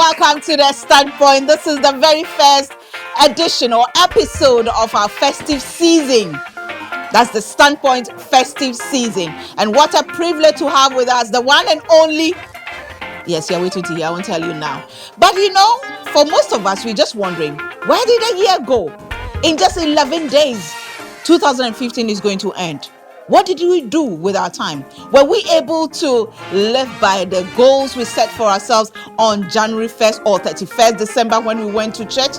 welcome to the Standpoint. This is the very first edition or episode of our festive season. That's the Standpoint festive season. And what a privilege to have with us the one and only. Yes, you're waiting to hear. I won't tell you now. But you know, for most of us, we're just wondering, where did a year go? In just 11 days, 2015 is going to end. What did we do with our time? Were we able to live by the goals we set for ourselves on January 1st or 31st December when we went to church?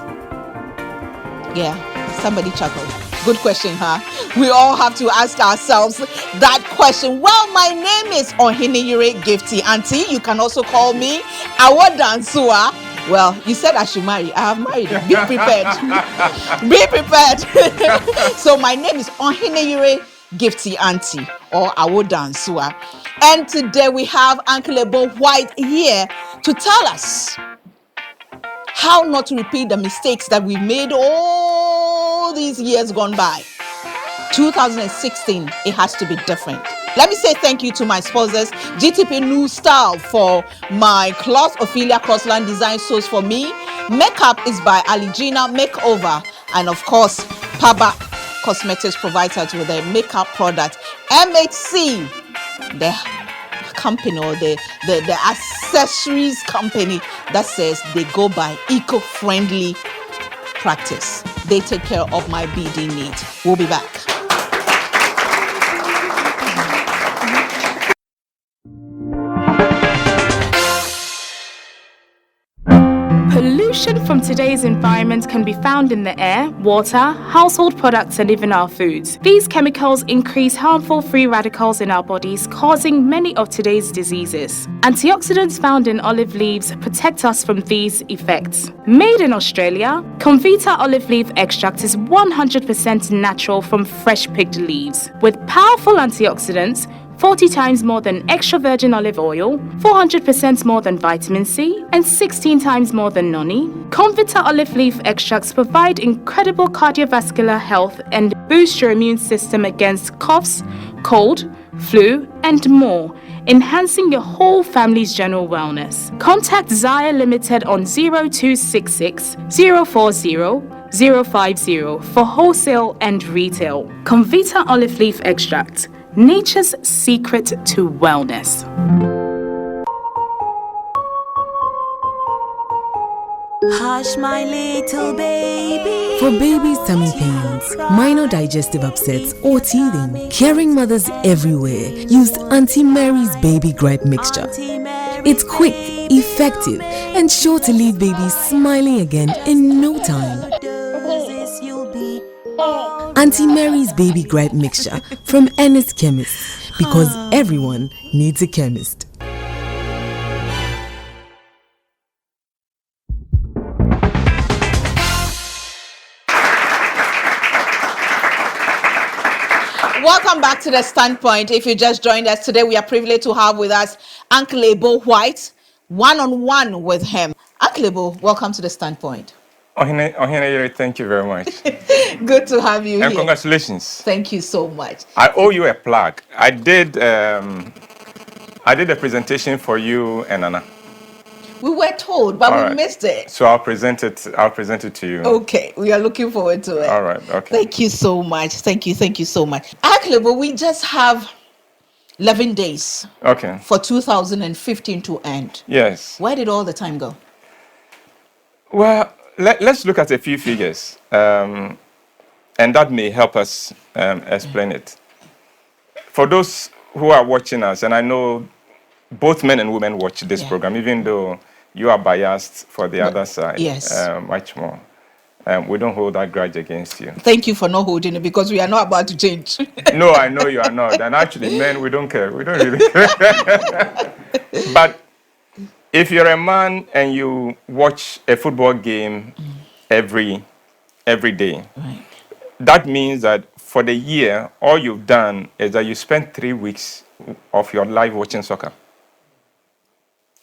Yeah, somebody chuckled. Good question, huh? We all have to ask ourselves that question. Well, my name is Ohineyere Gifty. Auntie, you can also call me Awodansua. Well, you said I should marry. I have married. Be prepared. Be prepared. So my name is Ohineyere Gifty Auntie or Awodansua. And today we have Uncle Ebo Whyte here to tell us how not to repeat the mistakes that we made all these years gone by. 2016, it has to be different. Let me say thank you to my sponsors, GTP New Style for my cloth, Ophelia Crossland Design Source for me. Makeup is by Aligina Makeover. And of course, Paba Cosmetics provides us with a makeup product. MHC, the company or the accessories company that says they go by eco-friendly practice. They take care of my BD needs. We'll be back. Pollution from today's environment can be found in the air, water, household products, and even our foods. These chemicals increase harmful free radicals in our bodies, causing many of today's diseases. Antioxidants found in olive leaves protect us from these effects. Made in Australia, Comvita olive leaf extract is 100% natural from fresh picked leaves. With powerful antioxidants, 40 times more than extra virgin olive oil, 400% more than vitamin C, and 16 times more than noni. Comvita olive leaf extracts provide incredible cardiovascular health and boost your immune system against coughs, cold, flu, and more, enhancing your whole family's general wellness. Contact Zaya Limited on 0266 040 050 for wholesale and retail. Comvita olive leaf extract, nature's secret to wellness. Hush, my little baby. For babies' tummy pains, minor digestive upsets, or teething, caring mothers everywhere used Auntie Mary's Baby Gripe Mixture. It's quick, effective, and sure to leave babies smiling again in no time. Auntie Mary's Baby Gripe Mixture from Ennis Chemist, because everyone needs a chemist. Welcome back to the Standpoint. If you just joined us today, we are privileged to have with us Uncle Ebo Whyte, one-on-one with him. Uncle Ebo, welcome to the Standpoint. Ohineyere, thank you very much. Good to have you and here. Congratulations. Thank you so much. I owe you a plug. I did a presentation for you and Anna. We were told, but All we right. missed it. So I'll present it to you. Okay, we are looking forward to it. All right, okay. Thank you so much. Thank you so much. Actually, but we just have 11 days Okay. for 2015 to end. Yes. Where did all the time go? Well, let's look at a few figures, and that may help us explain it. For those who are watching us, and I know both men and women watch this program, even though you are biased for the other side, yes. Much more. We don't hold that grudge against you. Thank you for not holding it, because we are not about to change. No, I know you are not. And actually, men, we don't care. We don't really care. But if you're a man and you watch a football game every day, Right. that means that for the year, all you've done is that you spent 3 weeks of your life watching soccer.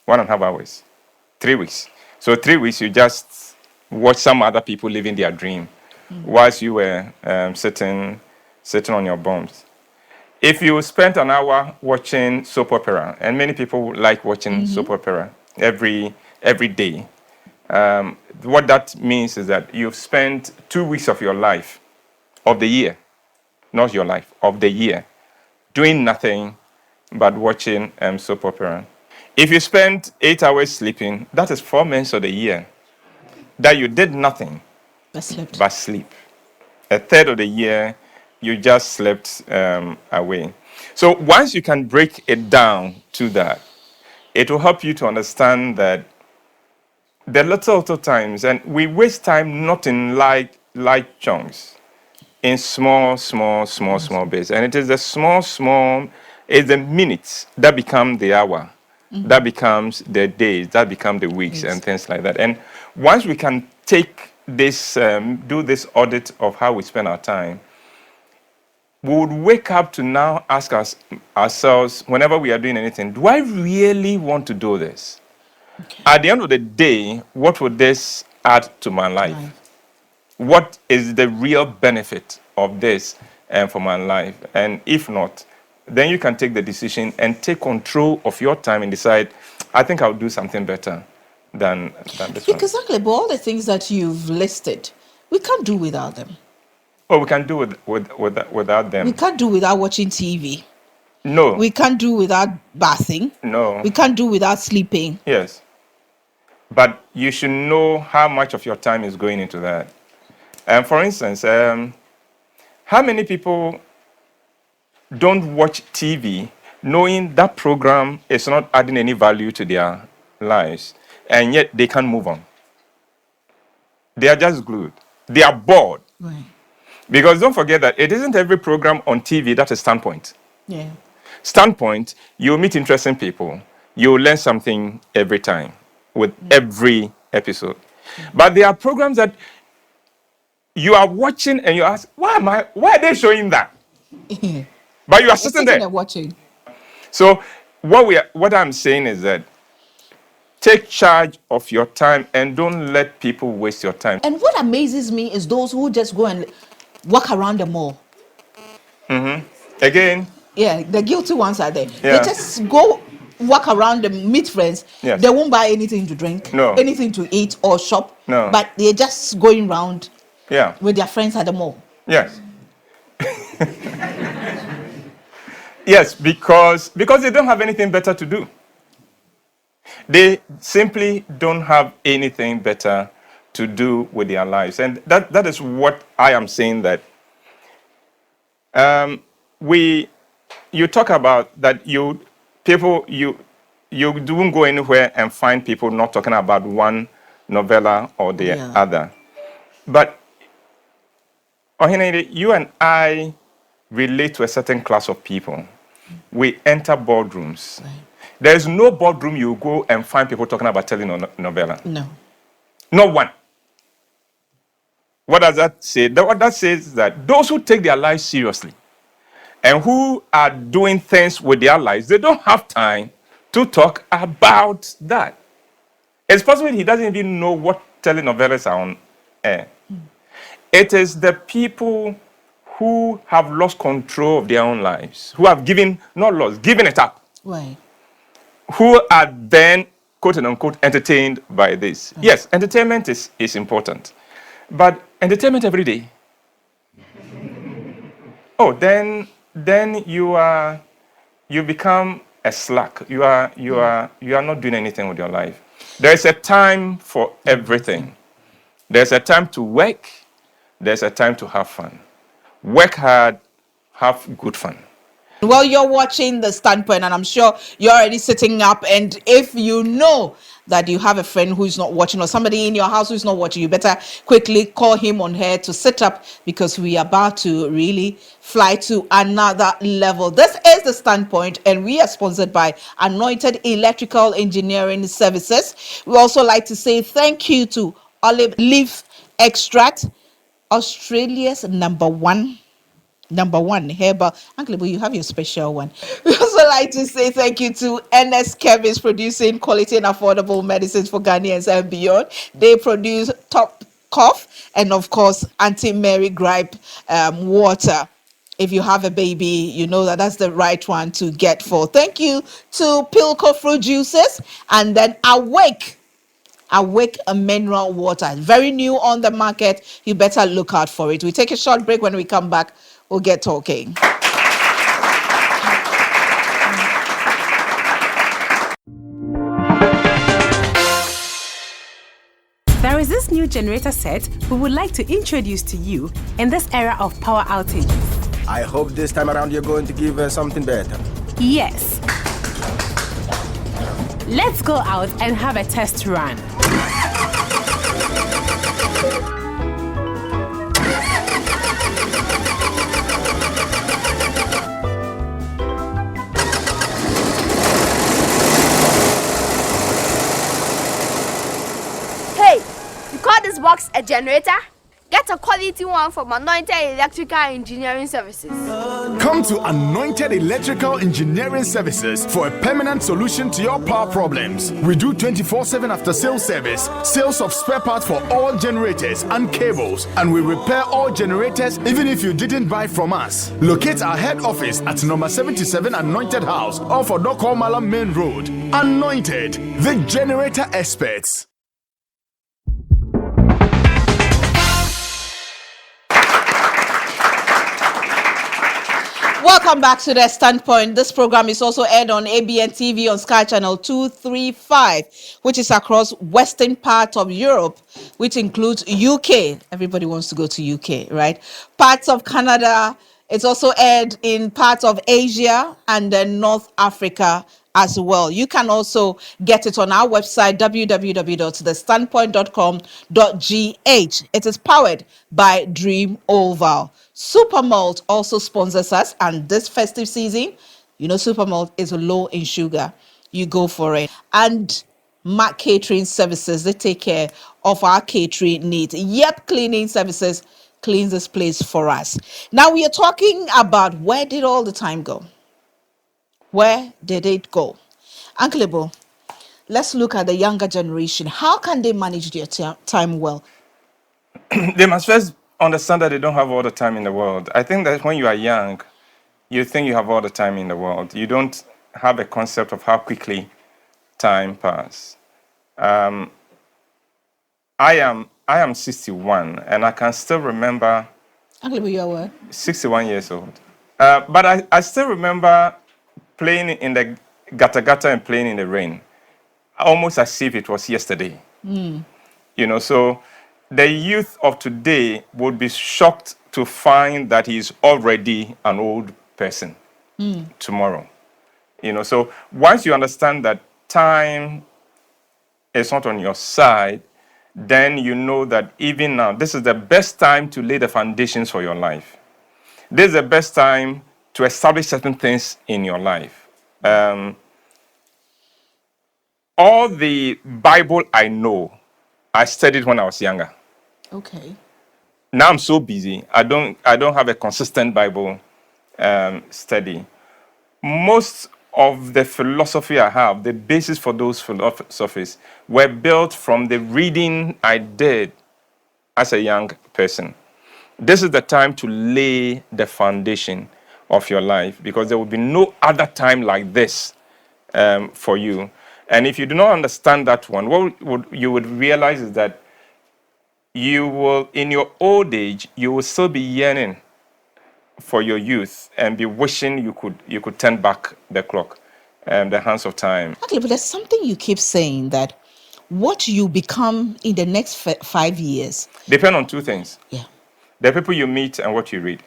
1.5 hours. 3 weeks. So 3 weeks, you just watch some other people living their dream whilst you were sitting on your bums. If you spent an hour watching soap opera, and many people like watching soap opera every day, What that means is that you've spent 2 weeks of your life, of the year, not your life, of the year, doing nothing but watching soap opera. If you spend 8 hours sleeping, that is 4 months of the year that you did nothing but sleep. A third of the year, you just slept away. So once you can break it down to that, it will help you to understand that there are little times, and we waste time not in light chunks, in small bits. And it is the small, it's the minutes that become the hour, that becomes the days, that become the weeks, and things like that. And once we can take this, do this audit of how we spend our time, we would wake up to now ask ourselves, whenever we are doing anything, do I really want to do this? Okay. At the end of the day, what would this add to my life? What is the real benefit of this for my life? And if not, then you can take the decision and take control of your time and decide, I think I'll do something better than this one. Exactly, but all the things that you've listed, we can't do without them. Oh, we can do without them. We can't do without watching TV. No. We can't do without bathing. No. We can't do without sleeping. Yes. But you should know how much of your time is going into that. And for instance, how many people don't watch TV knowing that program is not adding any value to their lives, and yet they can't move on? They are just glued. They are bored. Right. Because don't forget that it isn't every program on TV that is Standpoint. Yeah. Standpoint, you'll meet interesting people. You'll learn something every time with every episode. But there are programs that you are watching and you ask, why are they showing that? But you are sitting there watching. So what I'm saying is that take charge of your time and don't let people waste your time. And what amazes me is those who just go and walk around the mall. Again. Yeah, the guilty ones are there. Yeah. They just go walk around and meet friends. Yes. They won't buy anything to drink, no, anything to eat or shop. No. But they're just going around, yeah, with their friends at the mall. Yes. Yes, because they don't have anything better to do. They simply don't have anything better to do with their lives. And that is what I am saying, that you talk about that you don't go anywhere and find people not talking about one novella or the other. But Ohenede, you and I relate to a certain class of people. We enter boardrooms. Right. There is no boardroom you go and find people talking about telling a novella. No. Not one. What does that say? What that says is that those who take their lives seriously and who are doing things with their lives, they don't have time to talk about that. It's possible he doesn't even know what telenovelas are on air. It is the people who have lost control of their own lives, who have given it up. Right. Who are then, quote unquote, entertained by this. Right. Yes, entertainment is important. But entertainment every day. Oh, then you become a slack. You are not doing anything with your life. There is a time for everything. There's a time to work. There's a time to have fun. Work hard, have good fun. Well, you're watching The Standpoint, and I'm sure you're already sitting up. And if you know that you have a friend who's not watching, or somebody in your house who's not watching, you better quickly call him on her to sit up, because we are about to really fly to another level. This is The Standpoint, and we are sponsored by Anointed Electrical Engineering Services. We also like to say thank you to Olive Leaf Extract, Australia's number one herbal. Uncle Ebo, you have your special one. We also like to say thank you to NS Chemist, producing quality and affordable medicines for Ghanaians and beyond. They produce top cough and, of course, anti-Mary gripe water. If you have a baby, you know that's the right one to get for. Thank you to Pilco Fruit Juices, and then Awake Awake mineral water. Very new on the market. You better look out for it. We take a short break. When we come back, we'll get talking. There is this new generator set we would like to introduce to you in this era of power outages. I hope this time around you're going to give us something better. Yes. Let's go out and have a test run. Hey, you call this box a generator? Get a quality one from Untitled Electrical Engineering Services. Come to Anointed Electrical Engineering Services for a permanent solution to your power problems. We do 24/7 after sales service, sales of spare parts for all generators and cables, and we repair all generators even if you didn't buy from us. Locate our head office at number 77 Anointed House off of Dokomala Main Road. Anointed, the generator experts. Welcome back to the Standpoint. This program is also aired on ABN TV on Sky Channel 235, which is across western part of Europe, which includes UK. Everybody wants to go to UK, right? Parts of Canada. It's also aired in parts of Asia and then North Africa as well. You can also get it on our website, www.thestandpoint.com.gh. It is powered by Dream Oval. Supermalt also sponsors us, and this festive season, you know, Supermalt is low in sugar. You go for it. And Mac Catering Services, they take care of our catering needs. Yep, Cleaning Services cleans this place for us. Now we are talking about where did all the time go? Where did it go? Uncle Ebo, let's look at the younger generation. How can they manage their time well? They must first understand that they don't have all the time in the world. I think that when you are young, you think you have all the time in the world. You don't have a concept of how quickly time passes. I am 61, and I can still remember. Uncle Ebo, you are what? 61 years old. But I still remember playing in the gata and playing in the rain, almost as if it was yesterday. You know, so the youth of today would be shocked to find that he's already an old person tomorrow. You know, so once you understand that time is not on your side, then you know that even now, this is the best time to lay the foundations for your life. This is the best time to establish certain things in your life. All the Bible I know, I studied when I was younger. Okay. Now I'm so busy. I don't have a consistent Bible study. Most of the philosophy I have, the basis for those philosophies, were built from the reading I did as a young person. This is the time to lay the foundation of your life, because there will be no other time like this for you. And if you do not understand that one, what you would realize is that you will, in your old age, you will still be yearning for your youth and be wishing you could turn back the clock, the hands of time. Okay, but there's something you keep saying, that what you become in the next 5 years Depend on two things. Yeah. The people you meet and what you read.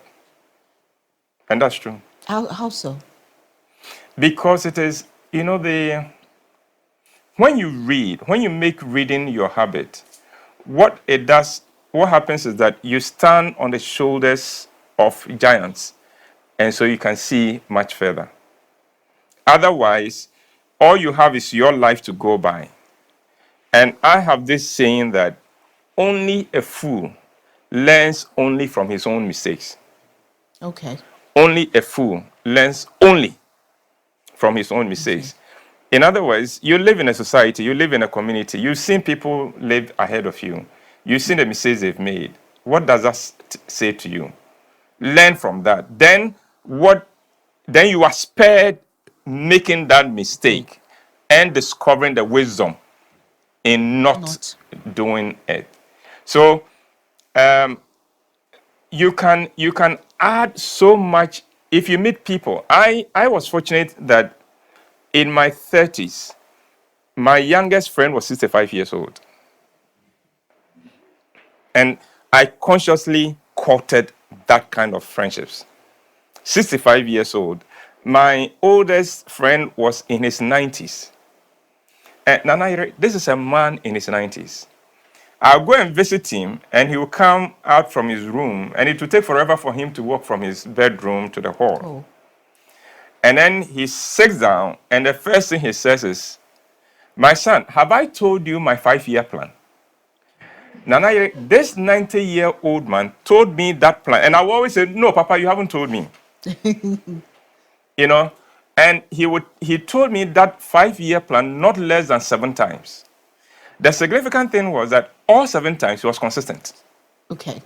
And that's true. How so? Because it is, you know, when you read, when you make reading your habit, what happens is that you stand on the shoulders of giants, and so you can see much further. Otherwise, all you have is your life to go by. And I have this saying that only a fool learns only from his own mistakes. Okay. Only a fool learns only from his own mistakes. Okay. In other words, you live in a society, you live in a community, you've seen people live ahead of you. You've seen the mistakes they've made. What does that say to you? Learn from that. Then you are spared making that mistake and discovering the wisdom in not doing it. So you can add so much if you meet people. I was fortunate that in my 30s, my youngest friend was 65 years old. And I consciously courted that kind of friendships. 65 years old. My oldest friend was in his 90s. And Nana, this is a man in his 90s. I'll go and visit him, and he will come out from his room, and it will take forever for him to walk from his bedroom to the hall. Oh. And then he sits down, and the first thing he says is, "My son, have I told you my 5-year plan?" Nana, this 90-year-old man told me that plan. And I will always say, "No, Papa, you haven't told me." You know? And he told me that 5-year plan not less than 7 times. The significant thing was that all 7 times he was consistent. Okay.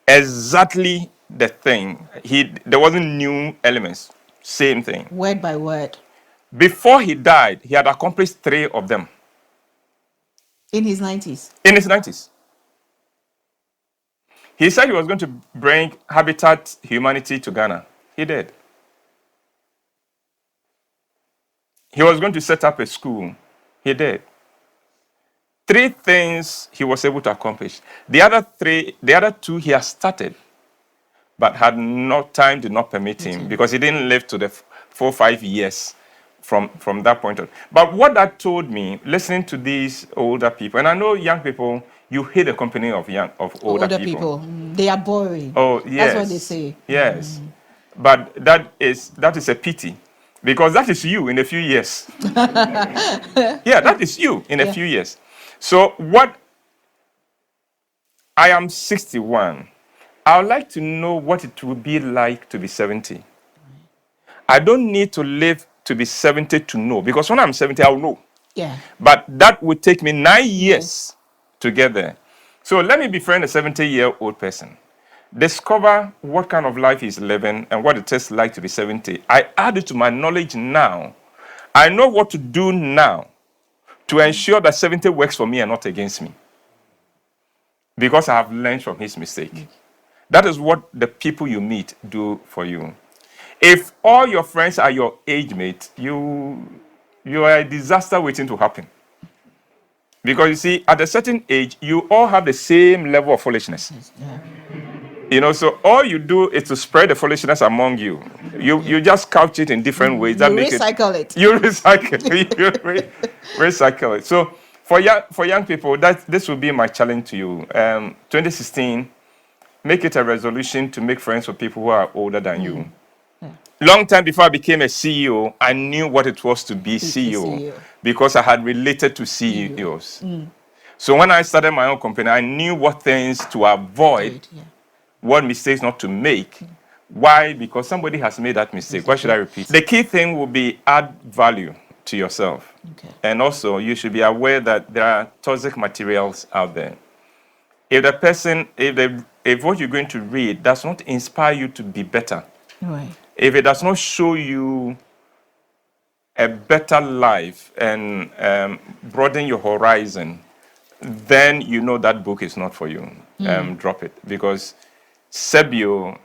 Exactly the thing. There wasn't new elements. Same thing. Word by word. Before he died, he had accomplished 3 of them. In his 90s? In his 90s. He said he was going to bring Habitat Humanity to Ghana. He did. He was going to set up a school. He did. 3 things he was able to accomplish. The other 2 he has started, but had not time, did not permit him, because he didn't live to the 4-5 years from that point on. But what that told me, listening to these older people, and I know young people, you hate the company of older people. They are boring. Oh, yes. That's what they say. Yes. But that is a pity, because that is you in a few years. Yeah, that is you in a few years. So I am 61. I would like to know what it would be like to be 70. I don't need to live to be 70 to know, because when I'm 70, I'll know. Yeah. But that would take me 9 years to get there. So let me befriend a 70-year-old person. Discover what kind of life he's living and what it is like to be 70. I add it to my knowledge now. I know what to do now to ensure that 70 works for me and not against me, because I have learned from his mistake. That is what the people you meet do for you. If all your friends are your age mate, you are a disaster waiting to happen. Because you see, at a certain age, you all have the same level of foolishness. Yeah. You know, so all you do is to spread the foolishness among you. You just couch it in different ways. That makes recycle it. You recycle it. So for young people, this will be my challenge to you. 2016, make it a resolution to make friends with people who are older than you. Yeah. Long time before I became a CEO, I knew what it was to be CEO because I had related to CEOs. So when I started my own company, I knew what things to avoid, what mistakes not to make. Why? Because somebody has made that mistake. Why should I repeat? The key thing will be add value to yourself. Okay. And also, you should be aware that there are toxic materials out there. If the person, if what you're going to read does not inspire you to be better, right. If it does not show you a better life and broaden your horizon, then you know that book is not for you. Drop it. Because Sebio,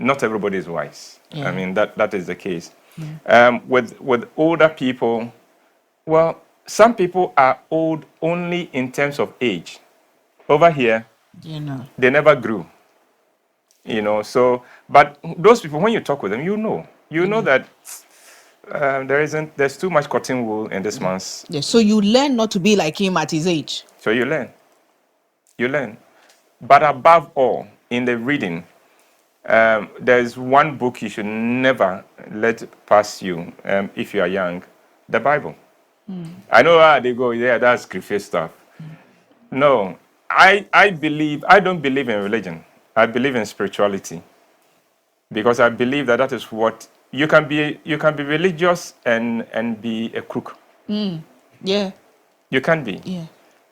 not everybody is wise. Yeah. I mean, that is the case. Yeah. With older people, well, some people are old only in terms of age. Over here, they never grew. You know, so, but those people, when you talk with them, you know that there's too much cotton wool in this man's. Yeah, so you learn not to be like him at his age. So you learn. But above all, in the reading, there's one book you should never let pass you if you are young, the Bible. I know how they go, that's scripture stuff. No, I don't believe in religion. I believe in spirituality, because I believe that is what you can be religious and be a crook. Yeah. You can be. Yeah.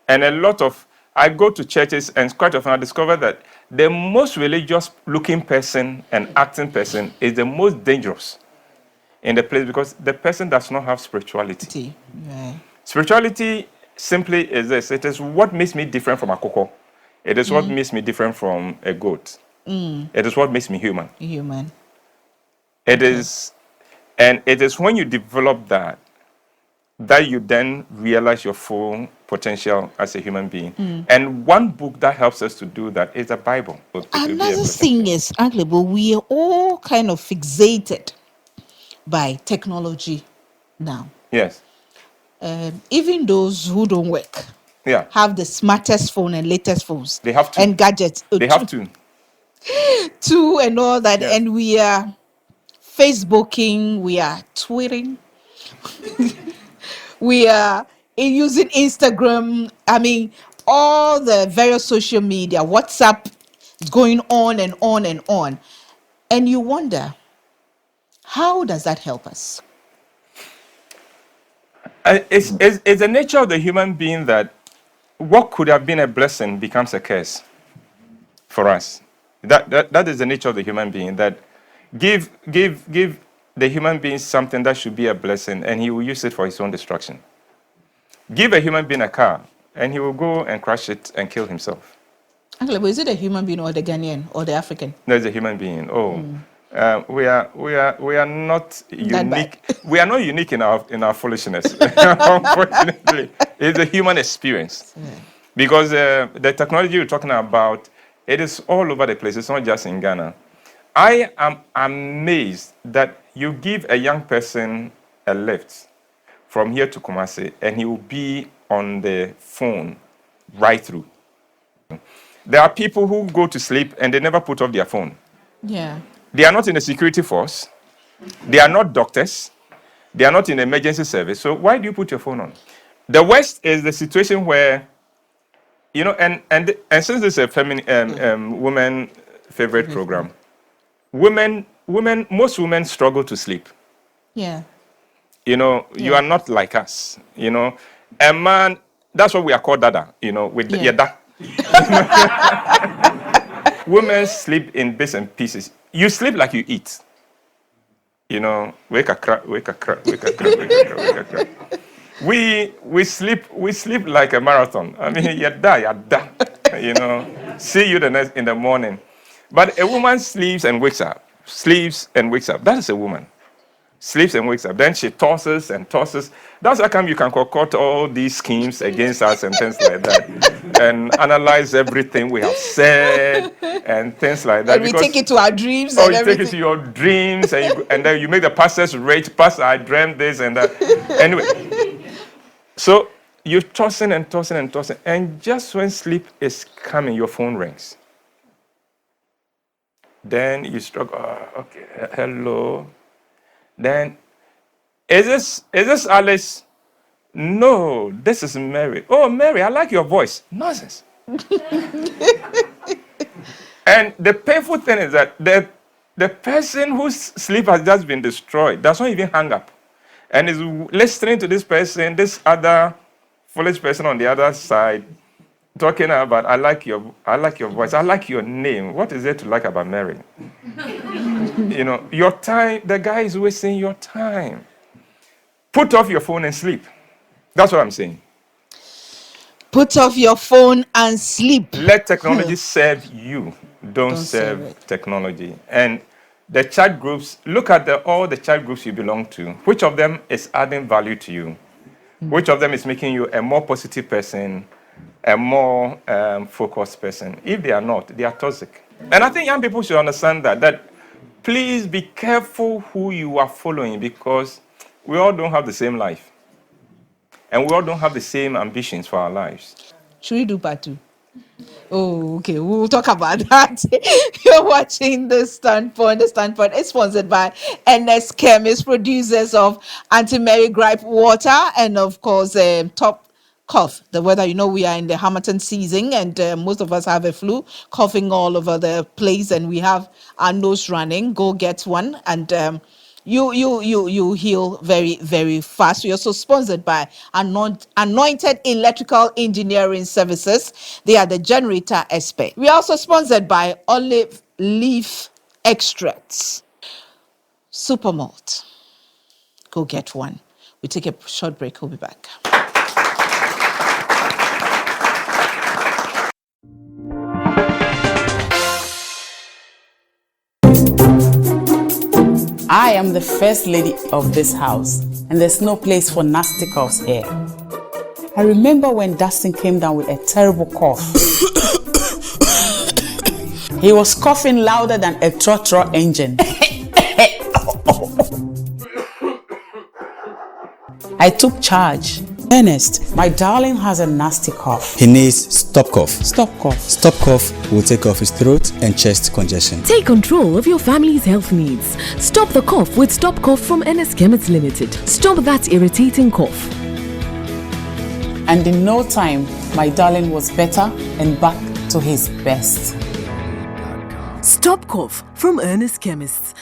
And I go to churches, and quite often I discover that the most religious looking person and acting person is the most dangerous in the place, because the person does not have spirituality. Yeah. Spirituality simply is this. It is what makes me different from a cocoa. It is what makes me different from a goat. It is what makes me human. Human. It is, and it is when you develop that you then realize your full potential as a human being. And one book that helps us to do that is the Bible. Another thing is, Uncle Ebo, we are all kind of fixated by technology now. Yes. Even those who don't work have the smartest phone and latest phones. They have to. And gadgets. They have to. Too, and all that. Yes. And we are Facebooking, we are Twittering, we are using Instagram. I mean, all the various social media, WhatsApp is going on and on and on. And you wonder, how does that help us? It's the nature of the human being that what could have been a blessing becomes a curse for us. That is the nature of the human being, that give the human being something that should be a blessing, and he will use it for his own destruction. Give a human being a car, and he will go and crash it and kill himself. Uncle, is it a human being or the Ghanaian or the African? No, it's a human being. We are not unique. We are not unique in our foolishness. Unfortunately, it's a human experience. Because the technology you're talking about, it is all over the place. It's not just in Ghana. I am amazed that you give a young person a lift from here to Kumasi, and he will be on the phone right through. There are people who go to sleep and they never put off their phone. Yeah. They are not in the security force. They are not doctors. They are not in emergency service. So why do you put your phone on? The worst is the situation where, and since this is a woman favorite program, most women struggle to sleep. Yeah. You are not like us. A man, that's what we are called dada, with yada. Women sleep in bits and pieces. You sleep like you eat. Wake a crack, wake a crack, wake a crack, wake a crack, wake a crack. We sleep like a marathon. I mean, yada. See you in the morning. But a woman sleeps and wakes up. That is a woman. Sleeps and wakes up. Then she tosses and tosses. That's how come you can concoct all these schemes against us and things like that. And analyze everything we have said and things like that. And we take it to our dreams and everything. Take it to your dreams and then you make the pastors rage. Pastor, I dreamt this and that. Anyway. So you're tossing and tossing and tossing. And just when sleep is coming, your phone rings. Then you struggle. Okay, hello. Then, is this Alice? No, this is Mary. Oh, Mary, I like your voice. Nonsense. And the painful thing is that the person whose sleep has just been destroyed does not even hang up, and is listening to this person, this other foolish person on the other side, talking about, I like your voice, I like your name. What is there to like about Mary? Your time, the guy is wasting your time. Put off your phone and sleep. That's what I'm saying. Put off your phone and sleep. Let technology serve you. Don't serve technology. And the chat groups, look at all the chat groups you belong to. Which of them is adding value to you? Which of them is making you a more positive person, a more focused person? If they are not, they are toxic. And I think young people should understand that please be careful who you are following, because we all don't have the same life. And we all don't have the same ambitions for our lives. Should we do part 2? Oh, okay. We'll talk about that. You're watching The Standpoint. The Standpoint is sponsored by NS Chemist, producers of Anti-Mary Gripe Water, and of course, Top Cough. The weather, we are in the Hamilton season, and most of us have a flu, coughing all over the place, and we have our nose running. Go get one, and you heal very, very fast. We're also sponsored by Anointed Electrical Engineering Services. They are the generator expert. We are also sponsored by Olive Leaf Extracts. Super Malt. Go get one. We take a short break. We'll be back. I am the first lady of this house, and there's no place for nasty coughs here. I remember when Dustin came down with a terrible cough. He was coughing louder than a trotro engine. I took charge. Ernest, my darling has a nasty cough. He needs stop cough. Stop cough. Stop cough will take off his throat and chest congestion. Take control of your family's health needs. Stop the cough with Stop Cough from NS Chemist Limited. Stop that irritating cough. And in no time, my darling was better and back to his best. Stop Cough from Ernest Chemists.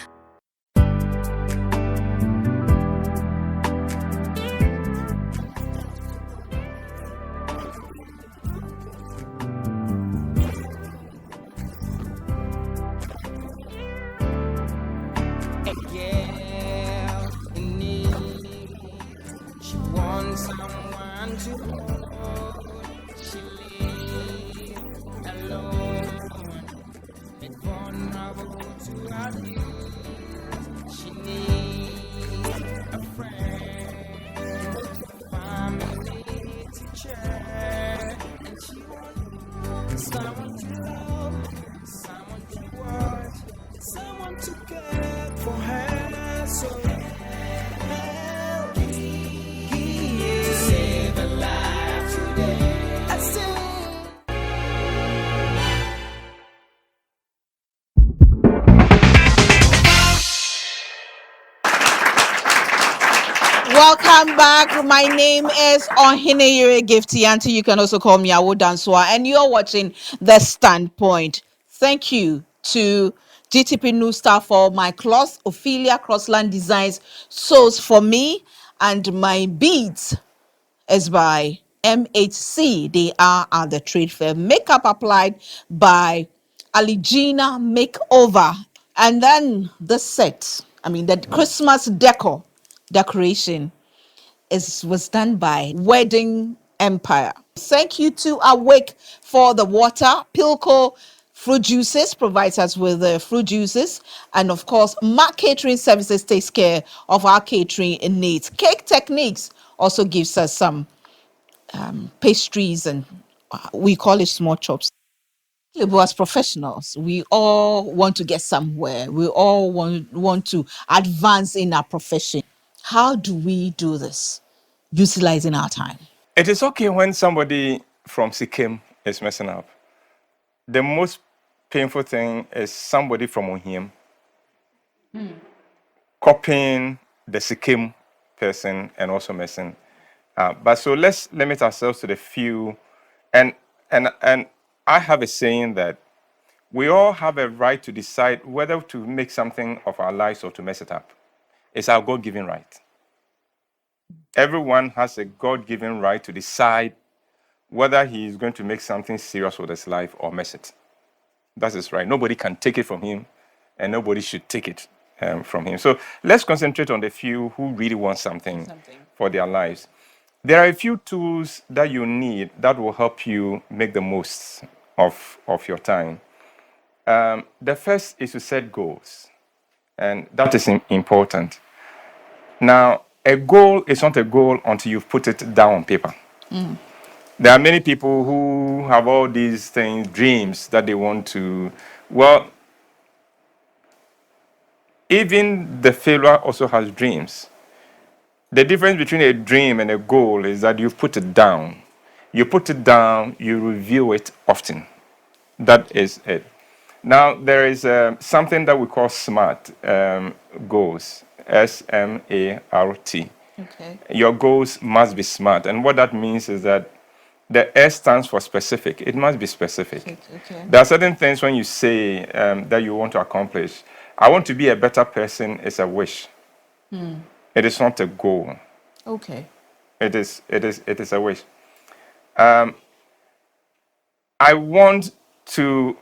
Welcome back. My name is Gifty, and you can also call me Awo Danswa, and you're watching The Standpoint. Thank you to GTP New Star for my cloth. Ophelia Crossland Designs sews for me, and my beads is by MHC. They are at the trade fair. Makeup applied by Aligina Makeover. And then the set, the Christmas decoration was done by Wedding Empire. Thank you to Awake for the water. Pilco Fruit Juices provides us with the fruit juices. And of course, Mark Catering Services takes care of our catering needs. Cake Techniques also gives us some pastries, and we call it small chops. As professionals, we all want to get somewhere. We all want to advance in our profession. How do we do this? Utilizing our time. It is okay when somebody from Sikkim is messing up. The most painful thing is somebody from Ohim copying the Sikkim person and also messing up. But so let's limit ourselves to the few. And I have a saying that we all have a right to decide whether to make something of our lives or to mess it up. It's our God-given right. Everyone has a God-given right to decide whether he is going to make something serious with his life or mess it. That's his right. Nobody can take it from him, and nobody should take it from him. So let's concentrate on the few who really want something for their lives. There are a few tools that you need that will help you make the most of your time. The first is to set goals, and that is important. Now, a goal is not a goal until you've put it down on paper. There are many people who have all these things, dreams that they want to. Well, even the failure also has dreams. The difference between a dream and a goal is that you've put it down. You put it down, you review it often. That is it. Now, there is something that we call SMART goals. SMART. Okay. Your goals must be smart. And what that means is that the S stands for specific. It must be specific. Okay. There are certain things when you say that you want to accomplish. I want to be a better person is a wish. It is not a goal. Okay. It is a wish. I want to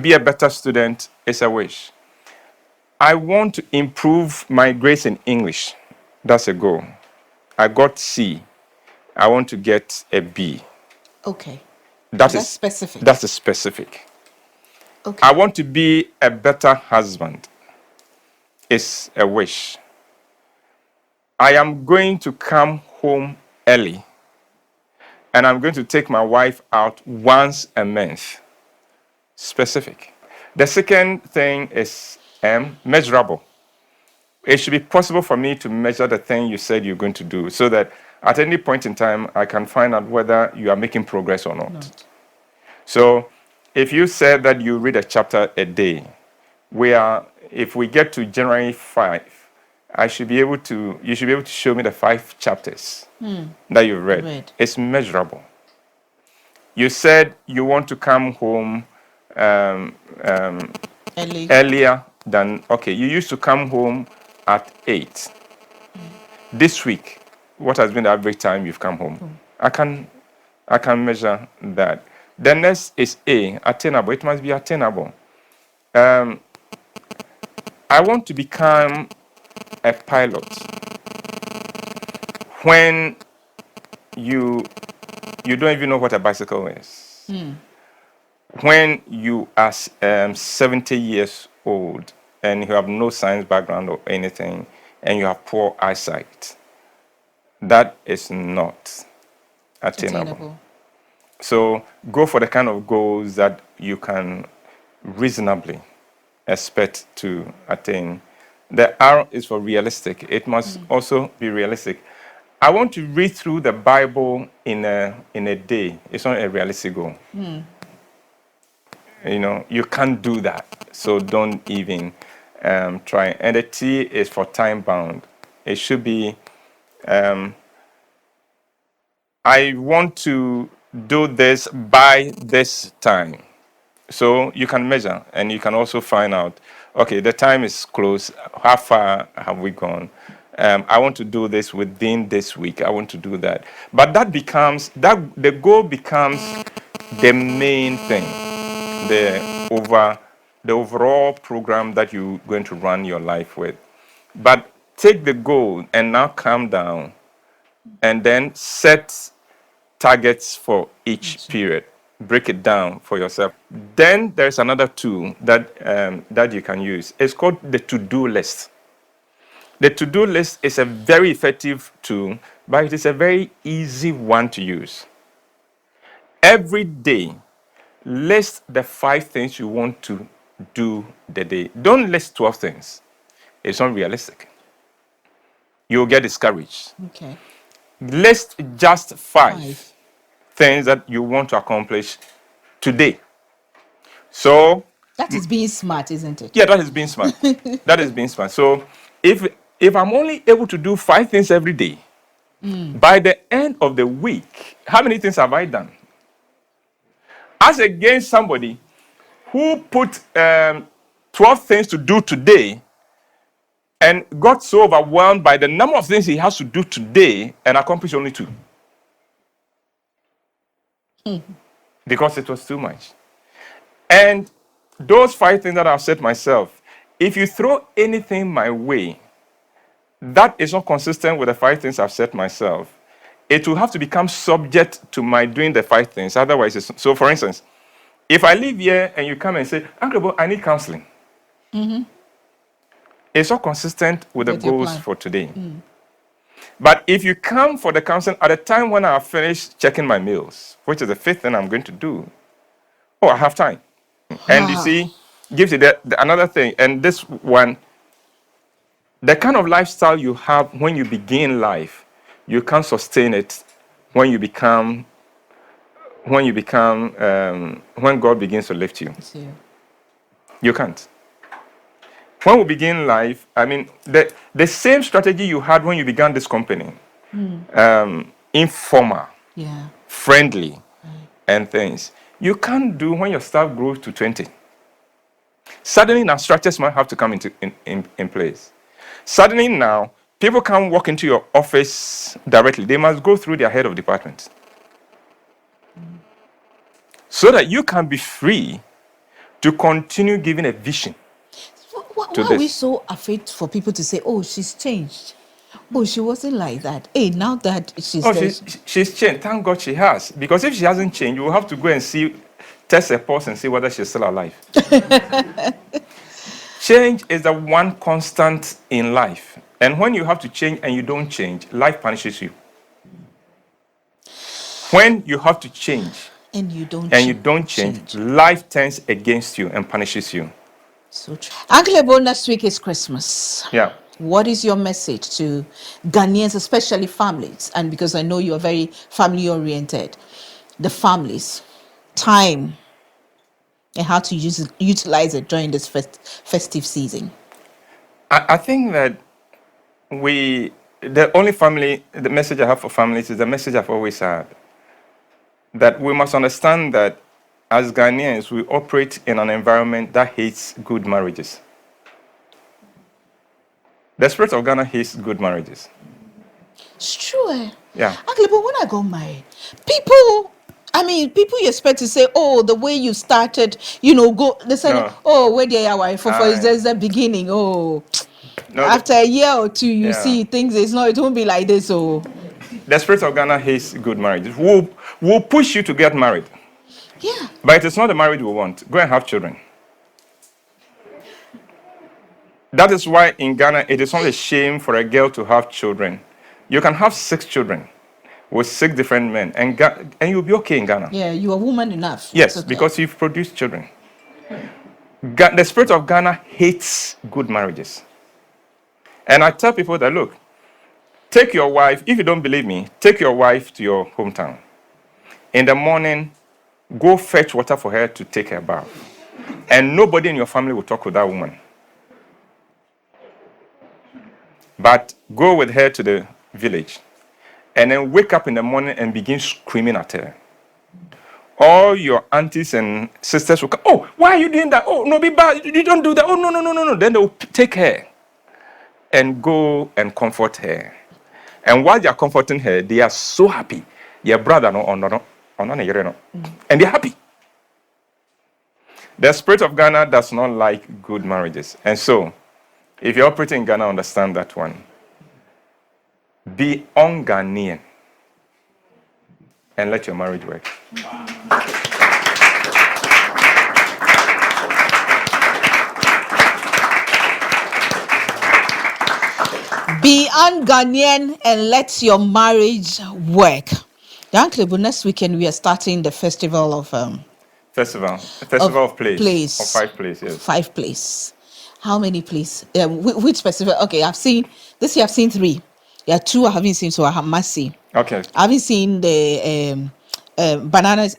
be a better student is a wish. I want to improve my grades in English. That's a goal. I got C. I want to get a B. Okay. That's specific. That's a specific. Okay. I want to be a better husband. is a wish. I am going to come home early, and I'm going to take my wife out once a month. Specific. The second thing is measurable. It should be possible for me to measure the thing you said you're going to do, so that at any point in time, I can find out whether you are making progress or not. So if you said that you read a chapter a day, if we get to January 5, you should be able to show me the 5 chapters that you've read. It's measurable. You said you want to come home earlier than, you used to come home at 8. This week, what has been the average time you've come home? I can measure that. The next is attainable. It must be attainable. I want to become a pilot. When you don't even know what a bicycle is. When you are 70 years old and you have no science background or anything, and you have poor eyesight, that is not attainable. So go for the kind of goals that you can reasonably expect to attain. The R is for realistic. It must also be realistic. I want to read through the Bible in a day. It's not a realistic goal. You can't do that. So don't even try. And the T is for time bound. It should be, I want to do this by this time. So you can measure, and you can also find out, the time is close. How far have we gone? I want to do this within this week. I want to do that. But the goal becomes the main thing, the overall program that you're going to run your life with. But take the goal and now calm down, and then set targets for each period. Break it down for yourself. Then there's another tool that you can use. It's called the to-do list. The to-do list is a very effective tool, but it is a very easy one to use. Every day, list the 5 things you want to do the day. Don't list 12 things. It's not realistic. You'll get discouraged. Okay. List just 5 things that you want to accomplish today. So that is being smart, isn't it? Yeah, that is being smart. That is being smart. So if I'm only able to do 5 things every day, by the end of the week, how many things have I done? As against somebody who put 12 things to do today and got so overwhelmed by the number of things he has to do today and accomplished only 2. Because it was too much. And those 5 things that I've set myself, if you throw anything my way that is not consistent with the 5 things I've set myself, it will have to become subject to my doing the 5 things. Otherwise, so for instance, if I live here and you come and say, Uncle Bo, I need counseling. It's not consistent with the goals for today. But if you come for the counseling at a time when I have finished checking my mails, which is the 5th thing I'm going to do, I have time. And you see, gives you another thing. And this one, the kind of lifestyle you have when you begin life, you can't sustain it when when God begins to lift you. You can't. When we begin life, I mean, the same strategy you had when you began this company, informal, friendly, and things, you can't do when your staff grows to 20. Suddenly now, structures might have to come in place. Suddenly now, people can't walk into your office directly. They must go through their head of department. So that you can be free to continue giving a vision. Why are we so afraid for people to say, she's changed? She wasn't like that. Hey, now that she's changed. Thank God she has. Because if she hasn't changed, you will have to go and test her pulse and see whether she's still alive. Change is the one constant in life. And when you have to change and you don't change, life punishes you. When you have to change and you don't change, life turns against you and punishes you. So true. Uncle Ebo, next week is Christmas. Yeah. What is your message to Ghanaians, especially families? And because I know you are very family oriented, the families, time, and how to utilize it during this festive season. I think that the message I have for families is the message I've always had. That we must understand that as Ghanaians, we operate in an environment that hates good marriages. The spirit of Ghana hates good marriages. It's true. Yeah. Uncle, but when I got married, people you expect to say, oh, the way you started, they say, oh, where they are wife for there's the beginning. Oh, no, after a year or two, you see things, it won't be like this. Oh. The spirit of Ghana hates good marriages. We'll push you to get married. Yeah. But it is not the marriage we want. Go and have children. That is why in Ghana, it is not a shame for a girl to have children. You can have 6 children with 6 different men, and you'll be okay in Ghana. Yeah, you are woman enough. Yes, okay. Because you've produced children. The spirit of Ghana hates good marriages. And I tell people that, look, take your wife, if you don't believe me, take your wife to your hometown. In the morning, go fetch water for her to take her bath. And nobody in your family will talk with that woman. But go with her to the village and then wake up in the morning and begin screaming at her. All your aunties and sisters will come, oh, why are you doing that? Oh, no, be bad. You don't do that. Oh, no. Then they will take her and go and comfort her. And while they are comforting her, they are so happy. Your brother, and they're happy. The spirit of Ghana does not like good marriages. And so, if you're operating in Ghana, understand that one. Be un-Ghanaian and let your marriage work. Be un-Ghanaian and let your marriage work. Uncle, next weekend we are starting the festival of Festival of Place. Of 5 plays, yes. 5 plays. How many plays? Which specific? Okay, this year I've seen 3. Yeah, 2 I haven't seen, so I must see. Okay. I haven't seen the bananas.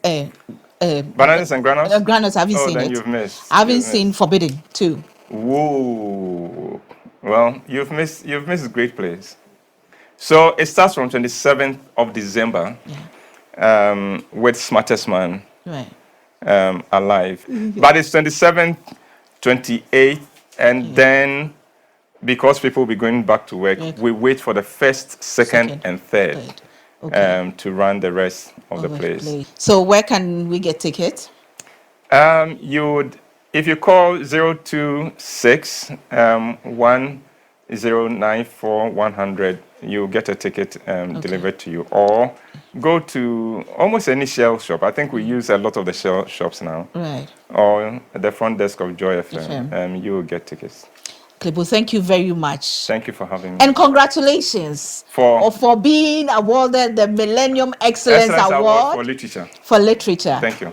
Bananas and granules? Granules, I haven't seen then it. You've missed. I haven't seen Forbidden, too. Whoa. Well, you've missed a great place. So it starts from 27th of December with Smartest Man alive. But it's 27th, 28th, and then because people will be going back to work, we wait for the 1st, 2nd, and 3rd to run the rest of the place. So where can we get tickets? If you call 026 1094 100, you'll get a ticket delivered to you. Or go to almost any Shell shop. I think we use a lot of the Shell shops now. Right. Or the front desk of Joy FM. You will get tickets. Klebo, thank you very much. Thank you for having me. And congratulations for being awarded the Millennium Excellence Award for literature. For literature. Thank you.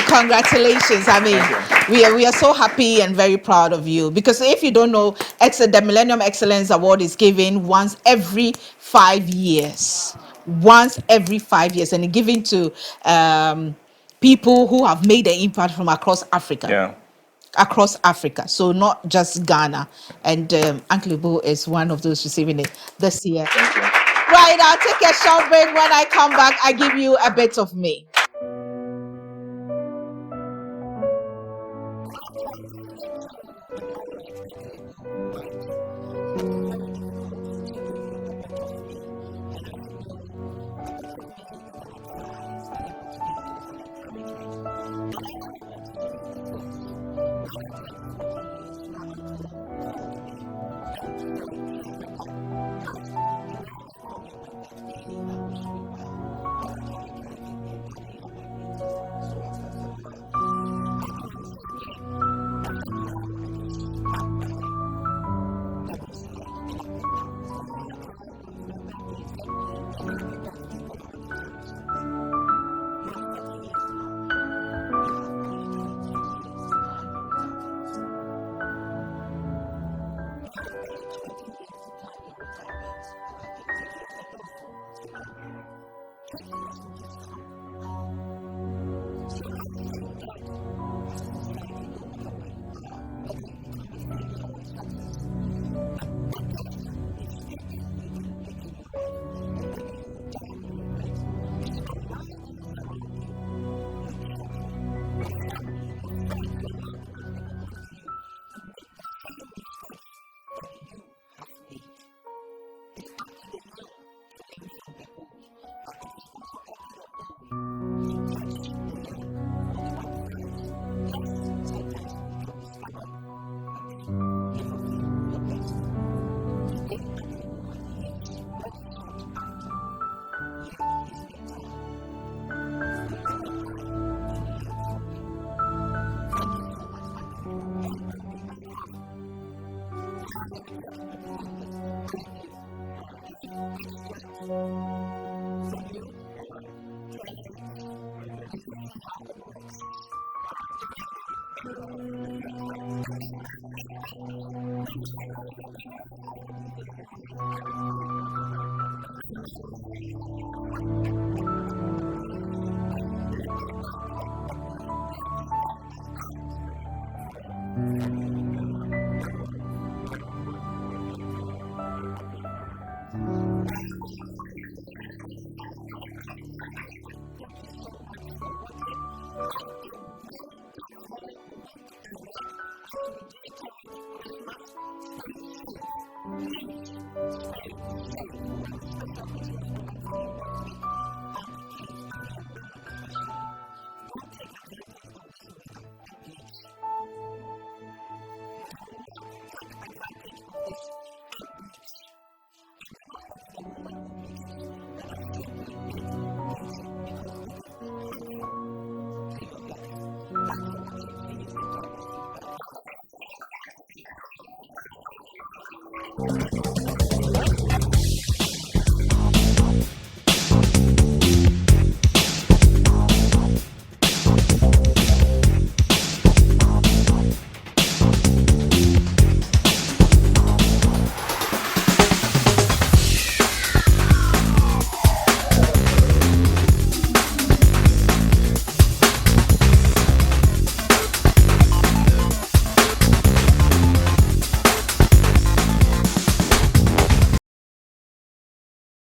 Congratulations. We are so happy and very proud of you, because if you don't know, the Millennium Excellence Award is given once every 5 years. Once every 5 years, and given to people who have made an impact from across Africa. Yeah. Across Africa, so not just Ghana. And Uncle Ebo is one of those receiving it this year. Thank you. Right, I'll take a short break. When I come back, I give you a bit of me.